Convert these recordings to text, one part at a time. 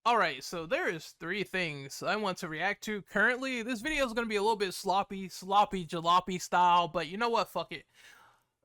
Alright, so there is three things I want to react to currently. This video is going to be a little bit sloppy jalopy style, but you know what? Fuck it.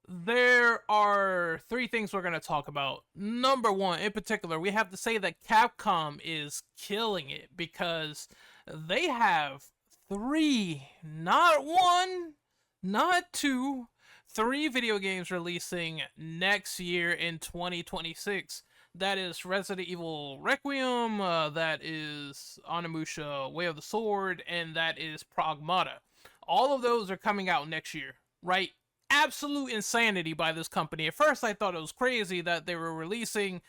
There are three things we're going to talk about. Number one, in particular, we have to say that Capcom is killing it because they have three, not one, not two, three video games releasing next year in 2026. That is Resident Evil Requiem, that is Onimusha Way of the Sword, and that is Pragmata. All of those are coming out next year, right? Absolute insanity by this company. At first, I thought it was crazy that they were releasing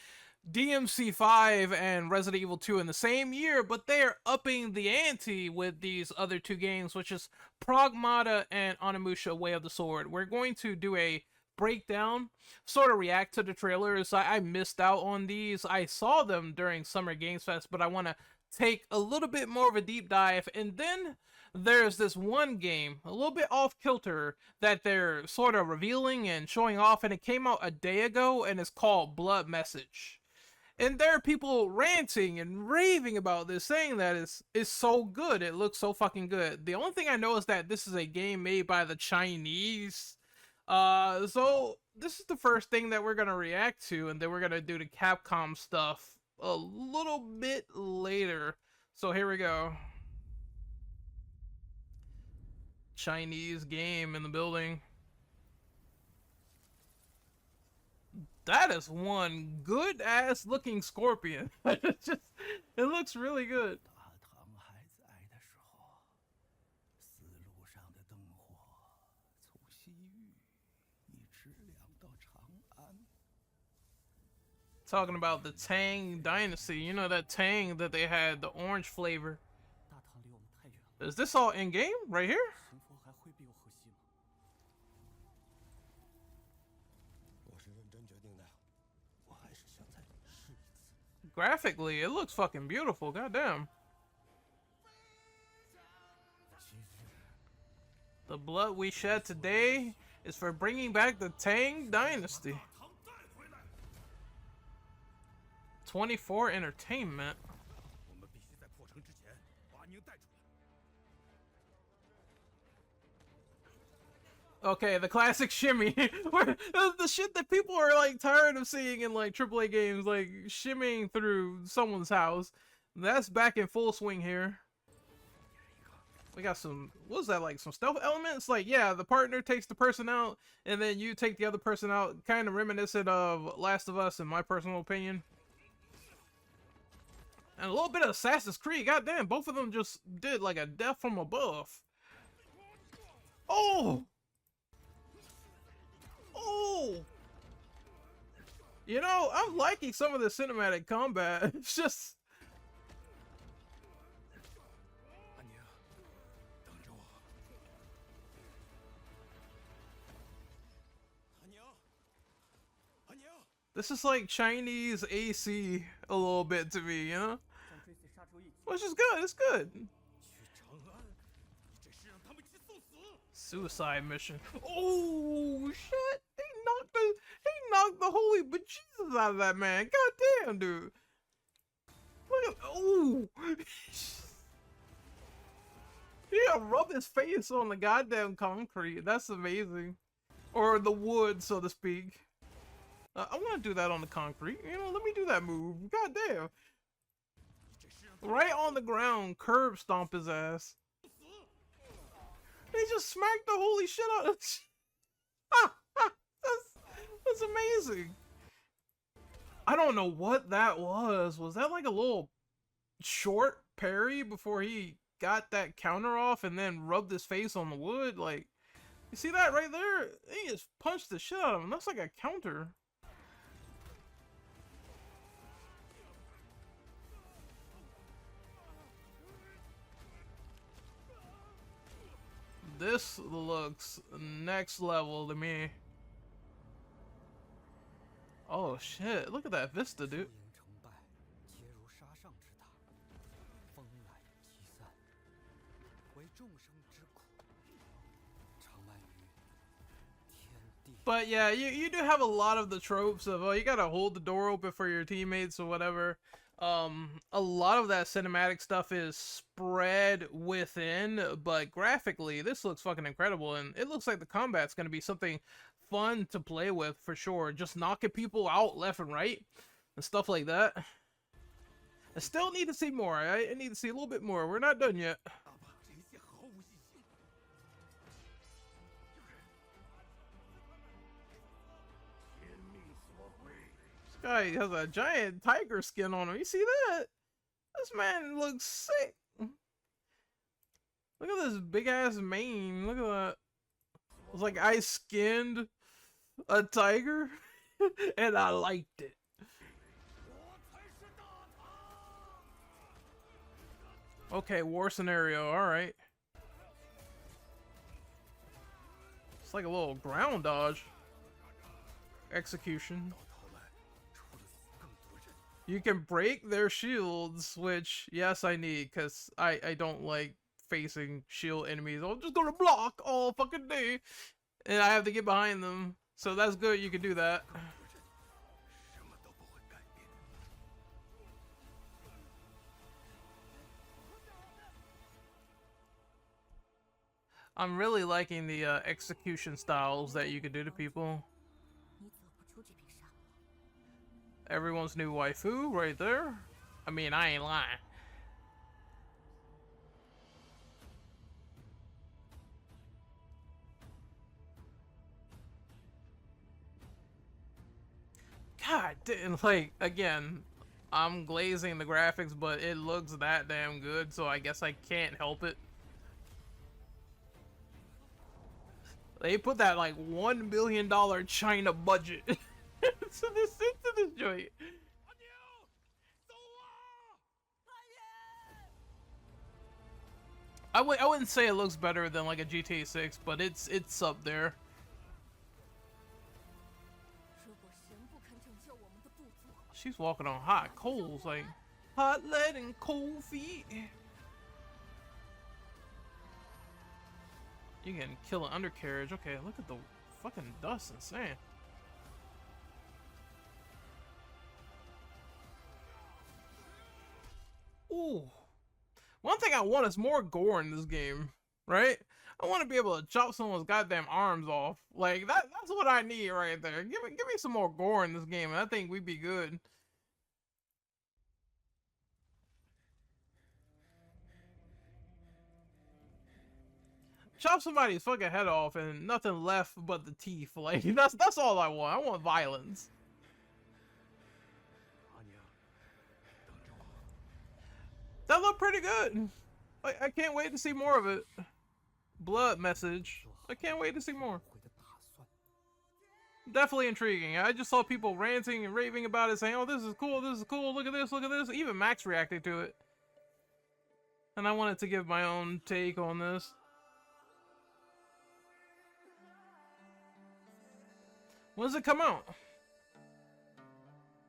DMC5 and Resident Evil 2 in the same year, but they are upping the ante with these other two games, which is Pragmata and Onimusha Way of the Sword. We're going to do a breakdown, sort of react to the trailers. I missed out on these. I saw them during Summer Games Fest, but I want to take a little bit more of a deep dive. And then there's this one game, a little bit off kilter, that they're sort of revealing and showing off, and it came out a day ago, and it's called Blood Message. And there are people ranting and raving about this, saying that it's so good. It looks so fucking good. The only thing I know is that this is a game made by the Chinese. So this is the first thing that we're gonna react to, and then we're gonna do the Capcom stuff a little bit later. So here we go. Chinese game in the building. That is one good ass looking scorpion. It looks really good. Talking about the Tang Dynasty. You know that Tang that they had, the orange flavor. Is this all in-game? Right here? Graphically, it looks fucking beautiful. Goddamn. The blood we shed today is for bringing back the Tang Dynasty. 24 Entertainment. Okay, the classic shimmy. The shit that people are like tired of seeing in like AAA games, like shimmying through someone's house. That's back in full swing here. We got some, what's that, like some stealth elements? Like, yeah, the partner takes the person out, and then you take the other person out. Kind of reminiscent of Last of Us, in my personal opinion. And a little bit of Assassin's Creed. Goddamn, both of them just did like a death from above. Oh! Oh! You know, I'm liking some of the cinematic combat. It's just... This is like Chinese AC a little bit to me, you know? Which is good, it's good. Suicide mission. Oh shit! He knocked the holy bejesus out of that man. God damn, dude. Look at, oh. Yeah, rub his face on the goddamn concrete. That's amazing. Or the wood, so to speak. I want to do that on the concrete. You know, let me do that move. God damn. Right on the ground, curb stomp his ass. He just smacked the holy shit out of that's amazing. I don't know what that was. Was that like a little short parry before he got that counter off and then rubbed his face on the wood? Like, you see that right there? He just punched the shit out of him. That's like a counter. This looks next level to me. Oh shit, look at that vista, dude. But yeah, you do have a lot of the tropes of, oh, you gotta hold the door open for your teammates or whatever. A lot of that cinematic stuff is spread within, but graphically, this looks fucking incredible, and it looks like the combat's gonna be something fun to play with for sure. Just knocking people out left and right and stuff like that. I still need to see more. I need to see a little bit more. We're not done yet. This guy has a giant tiger skin on him. You see that? This man looks sick. Look at this big ass mane. Look at that. It's like I skinned a tiger and I liked it. Okay, war scenario. All right. It's like a little ground dodge. Execution. You can break their shields, which, yes, I need, because I don't like facing shield enemies. I'm just gonna block all fucking day, and I have to get behind them. So that's good, you can do that. I'm really liking the execution styles that you can do to people. Everyone's new waifu right there. I mean, I ain't lying. God damn, like, again, I'm glazing the graphics, but it looks that damn good, so I guess I can't help it. They put that, like, $1 billion China budget into this joint. I wouldn't say it looks better than, like, a GTA 6, but it's up there. She's walking on hot coals, like hot lead and cold feet. You can kill an undercarriage. Okay, look at the fucking dust and sand. Ooh. One thing I want is more gore in this game, right? I want to be able to chop someone's goddamn arms off. Like, that's what I need right there. Give me some more gore in this game, and I think we'd be good. Chop somebody's fucking head off and nothing left but the teeth. Like, that's all I want. I want violence. That looked pretty good. I can't wait to see more of it. Blood message. I can't wait to see more. Definitely intriguing. I just saw people ranting and raving about it, saying, oh, this is cool, look at this, look at this. Even Max reacted to it. And I wanted to give my own take on this. When does it come out?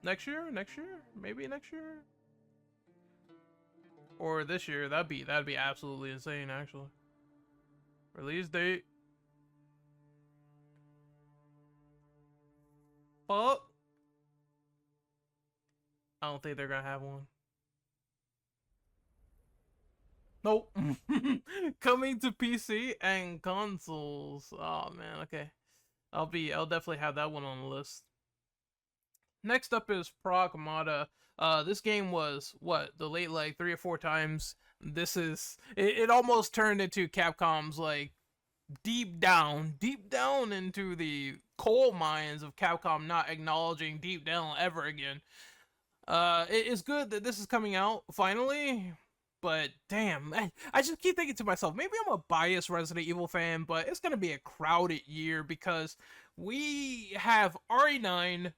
Next year? Next year? Maybe next year? Or this year? That'd be absolutely insane, actually. Release date. Fuck. I don't think they're gonna have one. Nope. Coming to PC and consoles. Oh man, okay. I'll definitely have that one on the list. Next up is Pragmata. This game was delayed like 3 or 4 times. This is it almost turned into Capcom's like deep down into the coal mines of Capcom not acknowledging Deep Down ever again. It's good that this is coming out finally, but damn, I just keep thinking to myself, maybe I'm a biased Resident Evil fan, but it's gonna be a crowded year because we have RE9,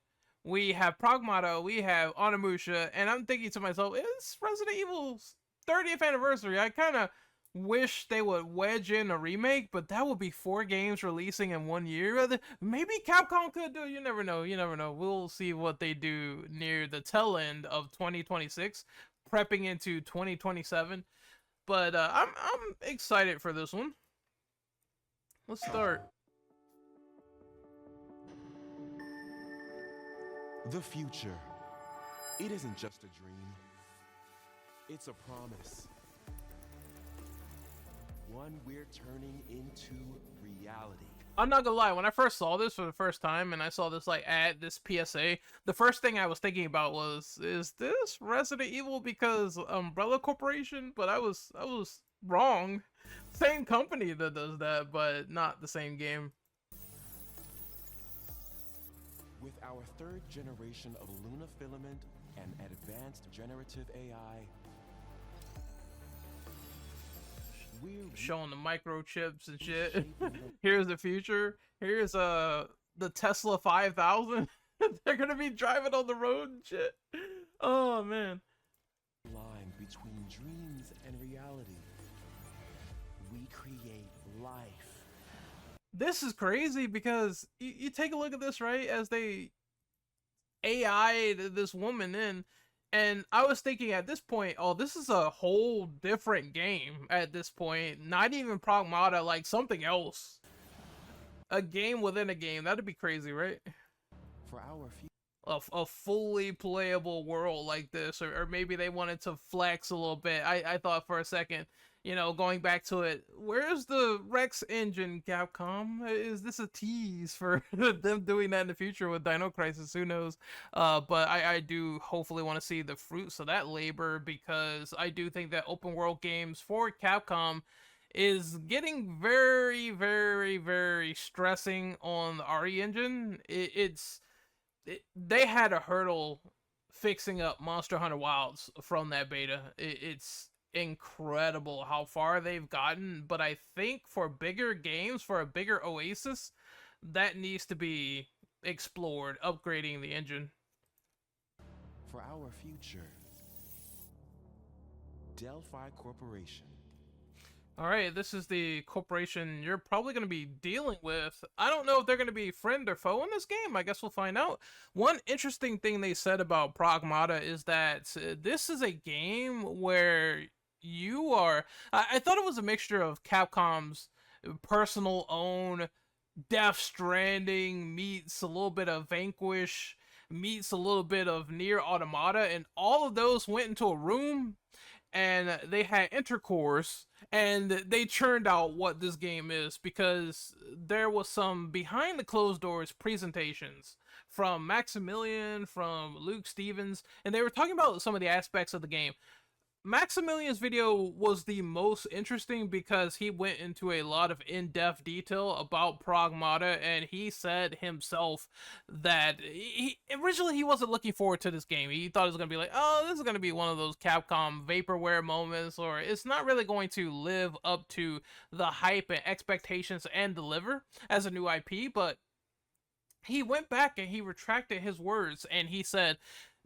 we have Pragmata, we have Onimusha, and I'm thinking to myself, it's Resident Evil's 30th anniversary. I kind of wish they would wedge in a remake, but that would be 4 games releasing in 1 year. Maybe Capcom could do. You never know. You never know. We'll see what they do near the tail end of 2026, prepping into 2027. But I'm excited for this one. Let's start. The future. It isn't just a dream. It's a promise. One we're turning into reality. I'm not gonna lie, when I first saw this for the first time and I saw this like ad, this PSA, the first thing I was thinking about was, is this Resident Evil because Umbrella Corporation? But I was wrong. Same company that does that, but not the same game. With our third generation of Luna filament and advanced generative AI, we're showing the microchips and shit. Here's the future. Here's the Tesla 5000. They're gonna be driving on the road and shit. Oh man. line between dreams and reality. We create life. This is crazy because you take a look at this, right? As they AI this woman in, and I was thinking at this point, oh, this is a whole different game at this point. Not even Pragmata, like something else. A game within a game. That'd be crazy, right? For our future. A fully playable world like this, or maybe they wanted to flex a little bit. I thought for a second, you know, going back to it, where's the Rex engine, Capcom? Is this a tease for them doing that in the future with Dino Crisis? Who knows? But I do hopefully want to see the fruits of that labor, because I do think that open world games for Capcom is getting very, very, very stressing on the RE engine. They had a hurdle fixing up Monster Hunter Wilds from that beta. It's incredible how far they've gotten, but I think for bigger games, for a bigger Oasis, that needs to be explored, upgrading the engine. For our future, Delphi Corporation. Alright, this is the corporation you're probably going to be dealing with. I don't know if they're going to be friend or foe in this game. I guess we'll find out. One interesting thing they said about Pragmata is that this is a game where you are... I thought it was a mixture of Capcom's personal own Death Stranding meets a little bit of Vanquish meets a little bit of Nier Automata, and all of those went into a room and they had intercourse, and they churned out what this game is, because there was some behind the closed doors presentations from Maximilian, from Luke Stevens, and they were talking about some of the aspects of the game. Maximilian's video was the most interesting because he went into a lot of in-depth detail about Pragmata, and he said himself that originally he wasn't looking forward to this game. He thought it was going to be like, oh, this is going to be one of those Capcom vaporware moments, or it's not really going to live up to the hype and expectations and deliver as a new IP, but he went back and he retracted his words, and he said,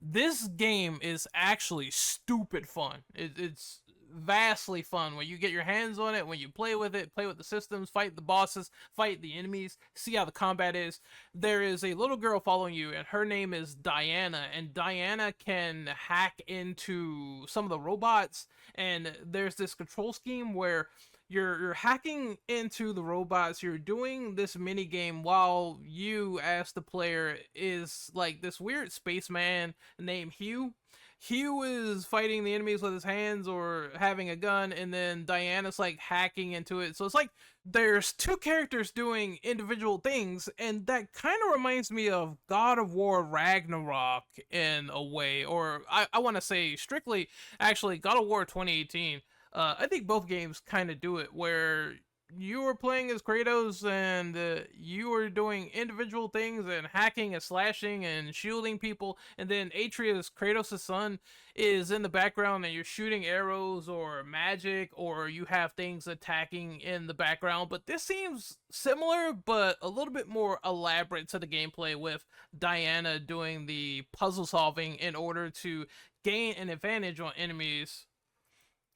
this game is actually stupid fun. It's vastly fun when you get your hands on it, when you play with it, play with the systems, fight the bosses, fight the enemies, see how the combat is. There is a little girl following you, and her name is Diana, and Diana can hack into some of the robots, and there's this control scheme where you're hacking into the robots, you're doing this mini game while you, as the player, is like this weird spaceman named Hugh. Hugh is fighting the enemies with his hands or having a gun, and then Diana's like hacking into it. So it's like there's two characters doing individual things, and that kind of reminds me of God of War Ragnarok in a way, or I want to say strictly, actually, God of War 2018. I think both games kind of do it, where you are playing as Kratos and you are doing individual things and hacking and slashing and shielding people, and then Atreus, Kratos' son, is in the background and you're shooting arrows or magic, or you have things attacking in the background. But this seems similar, but a little bit more elaborate to the gameplay, with Diana doing the puzzle solving in order to gain an advantage on enemies.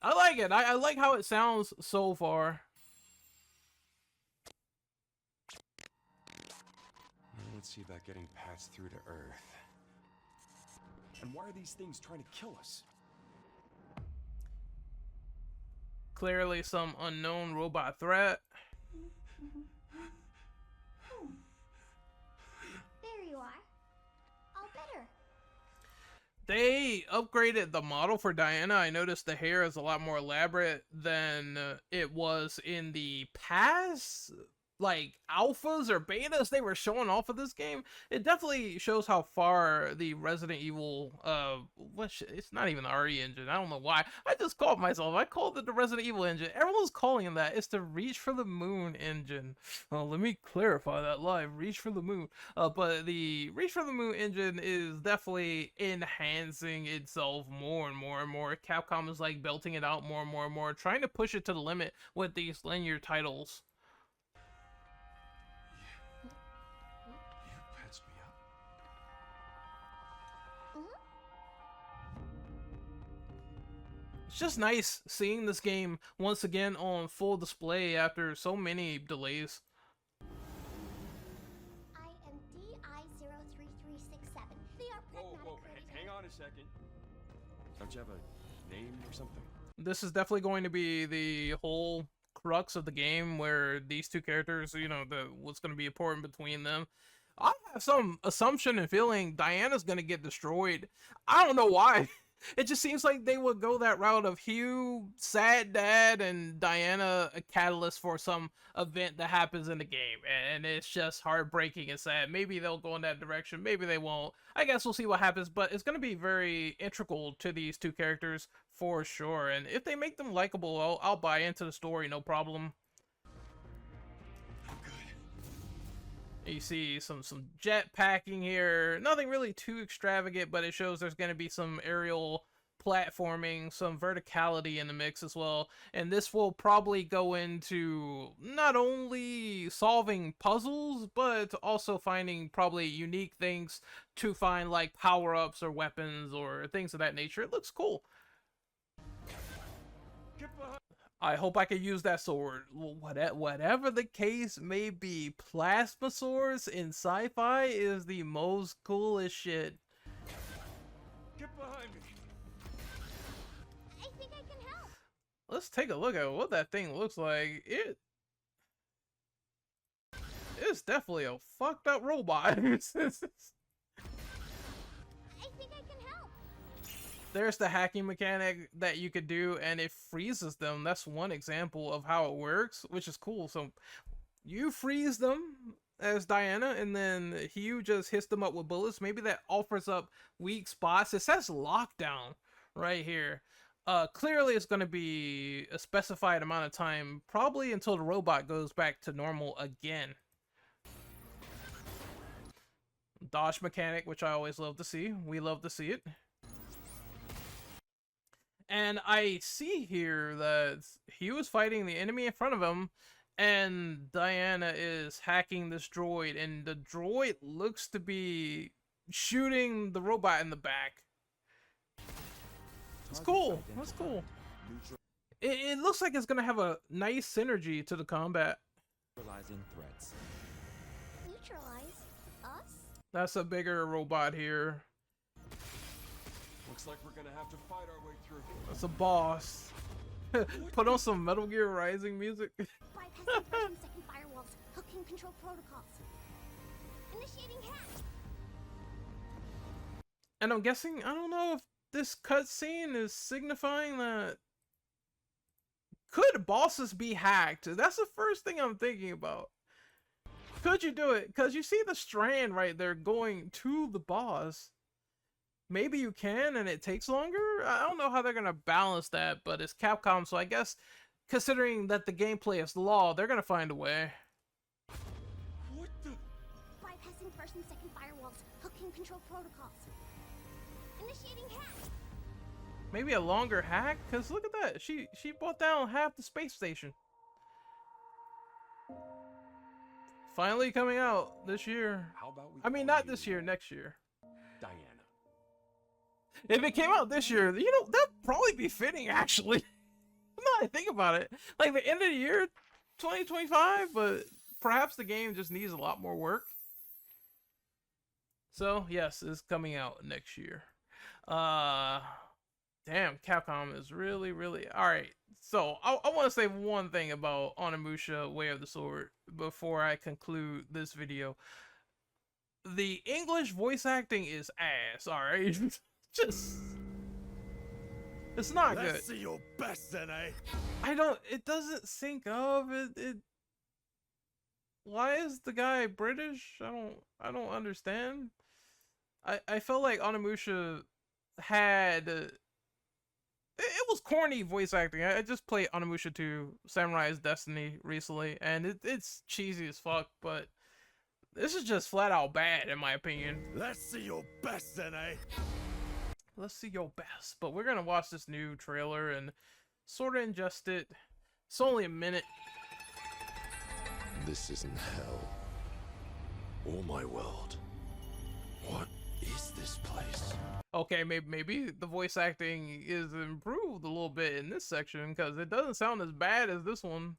I like it. I like how it sounds so far. Let's see about getting passed through to Earth. And why are these things trying to kill us? Clearly some unknown robot threat. There you are. All better. They upgraded the model for Diana. I noticed the hair is a lot more elaborate than it was in the past, like alphas or betas they were showing off of this game. It definitely shows how far the Resident Evil it's not even the RE engine. I don't know why. I just called myself. I called it the Resident Evil engine. Everyone's calling it that. It's the Reach for the Moon engine. Let me clarify that live. Reach for the Moon. But the Reach for the Moon engine is definitely enhancing itself more and more and more. Capcom is like belting it out more and more and more, trying to push it to the limit with these linear titles. You patched me up. It's just nice seeing this game once again on full display after so many delays. I am DI-03367. They are Whoa, pragmatic. hang on a second. Don't you have a name or something? This is definitely going to be the whole crux of the game, where these two characters, what's going to be important between them. I have some assumption and feeling Diana's going to get destroyed. I don't know why. It just seems like they would go that route of Hugh, sad dad, and Diana a catalyst for some event that happens in the game. And it's just heartbreaking and sad. Maybe they'll go in that direction. Maybe they won't. I guess we'll see what happens. But it's going to be very integral to these two characters for sure. And if they make them likable, I'll buy into the story, no problem. You see some jet packing here. Nothing really too extravagant, but it shows there's going to be some aerial platforming, some verticality in the mix as well. And this will probably go into not only solving puzzles, but also finding probably unique things to find, like power-ups or weapons or things of that nature. It looks cool. Get behind. I hope I can use that sword. Whatever the case may be, plasma swords in sci-fi is the most coolest shit. Get behind me. I think I can help. Let's take a look at what that thing looks like. It's definitely a fucked up robot. I think I can help. There's the hacking mechanic that you could do, and it freezes them. That's one example of how it works, which is cool. So you freeze them as Diana, and then Hugh just hits them up with bullets. Maybe that offers up weak spots. It says lockdown right here. Clearly it's going to be a specified amount of time, probably until the robot goes back to normal again. Dodge mechanic, which I always love to see. We love to see it. And I see here that he was fighting the enemy in front of him, and Diana is hacking this droid, and the droid looks to be shooting the robot in the back. It's cool. That's cool. It looks like it's gonna have a nice synergy to the combat. Neutralizing threats. Neutralize us? That's a bigger robot here. Looks like we're gonna have to fight our way through. That's a boss. Put on some Metal Gear Rising music. Bypassing first and second firewalls. Hooking control protocols. Initiating hack. And I'm guessing, I don't know if this cutscene is signifying that could bosses be hacked? That's the first thing I'm thinking about. Could you do it? Because you see the strand right there going to the boss. Maybe you can and it takes longer? I don't know how they're going to balance that, but it's Capcom, so I guess considering that the gameplay is law, they're going to find a way. What the? Bypassing first and second firewalls. Hooking control protocols. Initiating hack. Maybe a longer hack? Because look at that. She brought down half the space station. Finally coming out this year. How about we? I mean, call not you this year, next year. Diana. If it came out this year, that'd probably be fitting, actually. Now I think about it. Like the end of the year, 2025, but perhaps the game just needs a lot more work. So, yes, it's coming out next year. Damn, Capcom is really, really... Alright, so I want to say one thing about Onimusha Way of the Sword before I conclude this video. The English voice acting is ass, alright? Just, it's not good. Let's see your best then, eh? It doesn't sync up. Why is the guy British? I don't understand. I felt like Onimusha had, it was corny voice acting. I just played Onimusha 2 Samurai's Destiny recently, and it's cheesy as fuck, but this is just flat out bad in my opinion. Let's see your best then, eh? Let's see your best. But we're gonna watch this new trailer and sort of ingest it. It's only a minute. This isn't hell. Or my world. What is this place? Okay, maybe the voice acting is improved a little bit in this section, because it doesn't sound as bad as this one.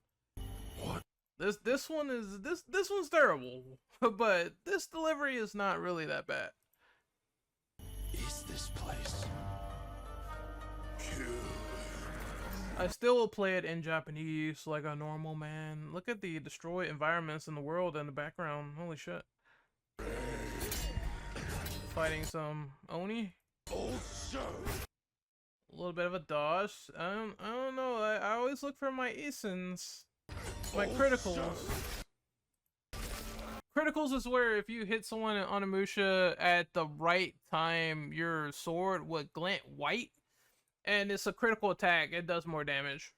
What? This one is this one's terrible, but this delivery is not really that bad. Is this place? I still will play it in Japanese like a normal man. Look at the destroyed environments in the world in the background. Holy shit. Fighting some Oni. Also, A little bit of a dodge. I don't know. I always look for my Isins. My criticals. Criticals is where if you hit someone in Onimusha at the right time, your sword would glint white. And it's a critical attack. It does more damage.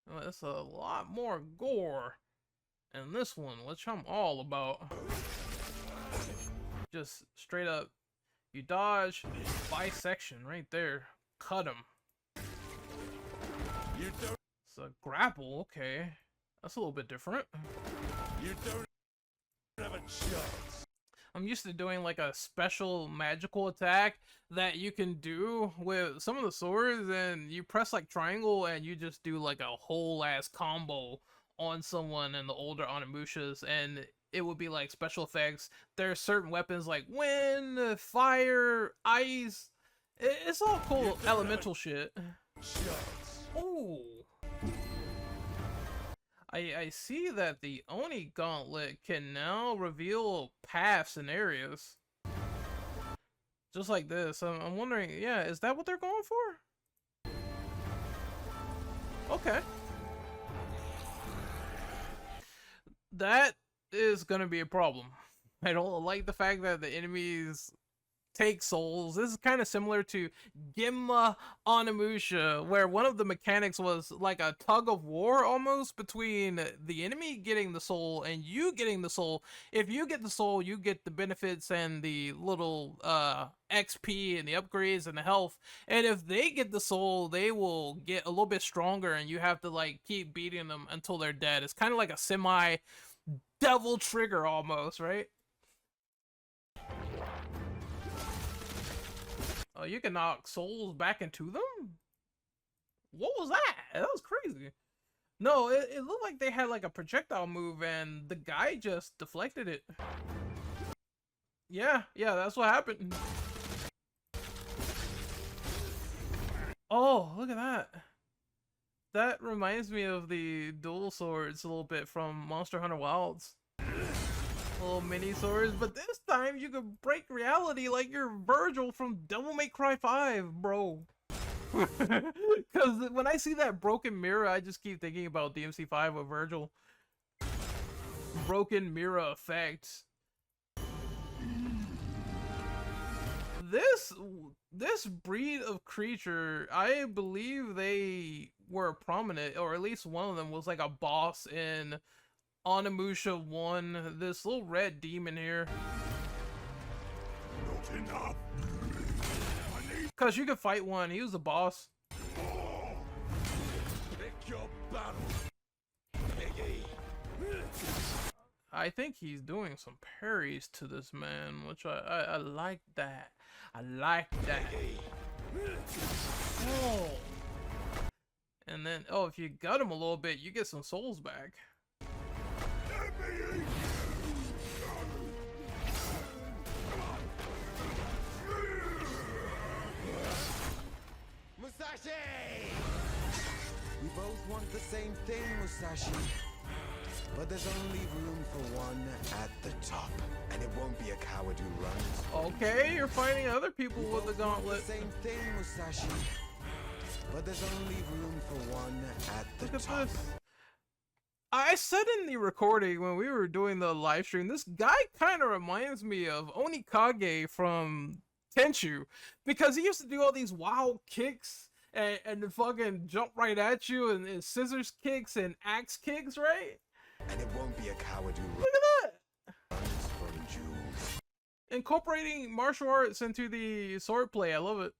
Well, it's a lot more gore in this one, which I'm all about. Just straight up, you dodge, bisection right there. Cut him. you don't It's a grapple, okay. That's a little bit different. you don't have a chance. I'm used to doing like a special magical attack that you can do with some of the swords, and you press like triangle and you just do like a whole ass combo on someone in the older Onimushas, and it would be like special effects. There's certain weapons like wind, fire, ice. It's all cool elemental shit. Ooh. I see that the Oni gauntlet can now reveal paths and areas. Just like this. I'm wondering, yeah, is that what they're going for? Okay. That is gonna be a problem. I don't like the fact that the enemies take souls. This is kind of similar to Gimma Onimusha, where one of the mechanics was like a tug of war almost between the enemy getting the soul and you getting the soul. If you get the soul, you get the benefits and the little XP and the upgrades and the health. And if they get the soul, they will get a little bit stronger, and you have to like keep beating them until they're dead. It's kind of like a semi devil trigger almost, right? Oh, you can knock souls back into them? What was that? That was crazy. No, it looked like they had like a projectile move and the guy just deflected it. Yeah, that's what happened. Oh, look at that. That reminds me of the dual swords a little bit from Monster Hunter Wilds. Little mini swords, but this time you can break reality like you're Virgil from Devil May Cry 5, bro. Because when I see that broken mirror, I just keep thinking about DMC5 with Virgil. Broken mirror effect. This breed of creature, I believe they were prominent, or at least one of them was like a boss in Onimusha 1, this little red demon here. Not enough. Cause you could fight one, he was the boss. Pick your battle. I think he's doing some parries to this man, which I like that. I like that. Oh. And then, oh, if you gut him a little bit, you get some souls back. Musashi! We both want the same thing, Musashi. But there's only room for one at the top. And it won't be a coward who runs. Okay, you're fighting other people We with the both want gauntlet. the same thing, Musashi. But there's only room for one at the Look at top. this. I said in the recording when we were doing the live stream, this guy kind of reminds me of Onikage from Tenchu, because he used to do all these wild kicks and fucking jump right at you, and scissors kicks and axe kicks, right? And it won't be a coward who Look at that! runs from jewels. Incorporating martial arts into the swordplay, I love it.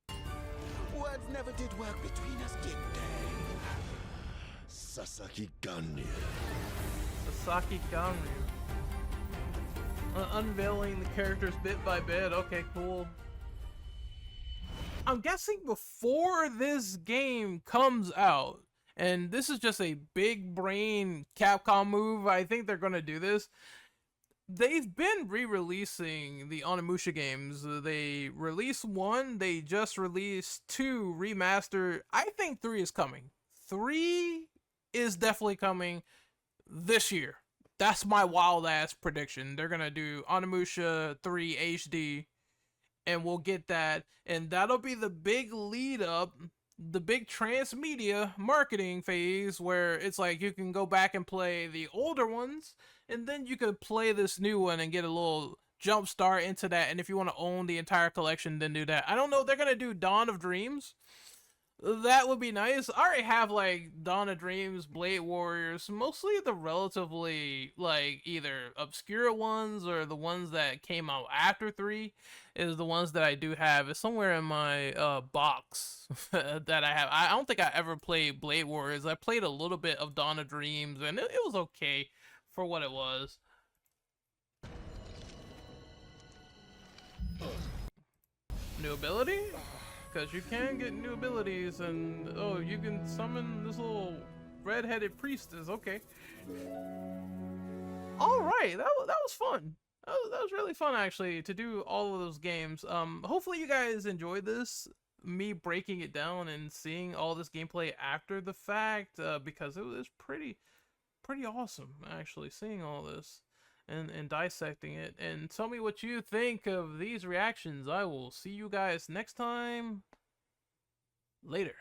Words never did work between us, did they? Sasaki Ganryu. Sasaki Ganryu. Unveiling the characters bit by bit. Okay, cool. I'm guessing before this game comes out, and this is just a big brain Capcom move, I think they're gonna do this. They've been re-releasing the Onimusha games. They released 1, they just released 2 remastered. I think 3 is coming. 3 is definitely coming this year. That's my wild ass prediction. They're gonna do Onimusha 3 HD, and we'll get that, and that'll be the big lead up, the big transmedia marketing phase, where it's like you can go back and play the older ones, and then you could play this new one and get a little jump start into that. And if you want to own the entire collection, then do that. I don't know, they're gonna do Dawn of Dreams. That would be nice. I already have like Dawn of Dreams, Blade Warriors, mostly the relatively like either obscure ones or the ones that came out after 3 is the ones that I do have. It's somewhere in my box that I have. I don't think I ever played Blade Warriors. I played a little bit of Dawn of Dreams, and it was okay for what it was. New ability? Because you can get new abilities, and oh, you can summon this little red-headed priestess. Okay. All right, that was fun. That was really fun, actually, to do all of those games. Hopefully you guys enjoyed this, me breaking it down and seeing all this gameplay after the fact, because it was pretty awesome, actually, seeing all this and dissecting it. And tell me what you think of these reactions. I will see you guys next time. Later.